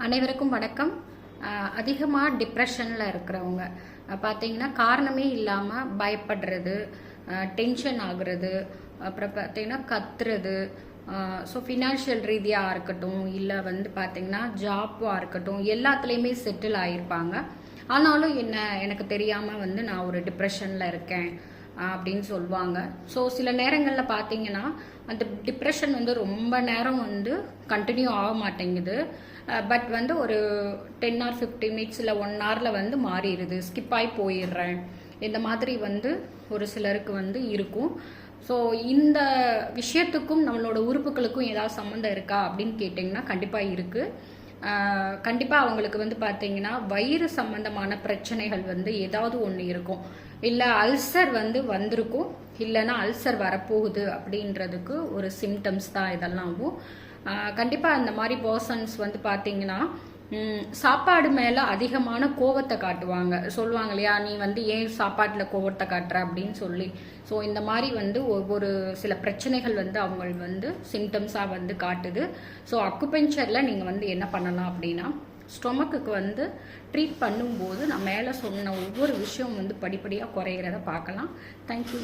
அனைவருக்கும் வணக்கம். அதிகமாக டிப்ரெஷனில் இருக்கிறவங்க பார்த்தீங்கன்னா காரணமே இல்லாமல் பயப்படுறது, டென்ஷன் ஆகுறது, அப்புறம் பார்த்தீங்கன்னா கத்துறது. ஸோ ஃபினான்ஷியல் ரீதியாக இருக்கட்டும், இல்லை பார்த்தீங்கன்னா ஜாப்பாக இருக்கட்டும், எல்லாத்துலேயுமே செட்டில் ஆகியிருப்பாங்க. ஆனாலும் எனக்கு தெரியாமல் நான் ஒரு டிப்ரெஷனில் இருக்கேன் அப்படின்னு சொல்லுவாங்க. ஸோ சில நேரங்களில் பார்த்தீங்கன்னா அந்த டிப்ரெஷன் ரொம்ப நேரம் கண்டினியூ ஆக மாட்டேங்குது. பட் ஒரு 10 or 15 minutes இல்லை 1 hour மாறிடுது, ஸ்கிப் ஆகி போயிடுறேன். இந்த மாதிரி ஒரு சிலருக்கு இருக்கும். ஸோ இந்த விஷயத்துக்கும் நம்மளோட உறுப்புகளுக்கும் ஏதாவது சம்மந்தம் இருக்கா அப்படின்னு கேட்டிங்கன்னா கண்டிப்பாக இருக்குது. கண்டிப்பாக அவங்களுக்கு பார்த்தீங்கன்னா வயிறு சம்பந்தமான பிரச்சனைகள் ஏதாவது ஒன்று இருக்கும். இல்லை அல்சர் வந்திருக்கும், இல்லைன்னா அல்சர் வரப்போகுது அப்படின்றதுக்கு ஒரு சிம்டம்ஸ் தான் இதெல்லாமும். கண்டிப்பாக அந்த மாதிரி பர்சன்ஸ் பார்த்தீங்கன்னா சாப்பாடு மேலே அதிகமான கோவத்தை காட்டுவாங்க. சொல்லுவாங்க இல்லையா, நீ ஏன் சாப்பாட்டில் கோவத்தை காட்டுற அப்படின்னு சொல்லி. ஸோ இந்த மாதிரி ஒவ்வொரு சில பிரச்சனைகள் அவங்க சிம்டம்ஸாக காட்டுது. ஸோ அக்குபெஞ்சரில் நீங்கள் என்ன பண்ணலாம் அப்படின்னா, ஸ்டொமக்குக்கு ட்ரீட் பண்ணும்போது நான் மேலே சொன்ன ஒவ்வொரு விஷயம் படிப்படியாக குறைகிறத பார்க்கலாம். தேங்க்யூ.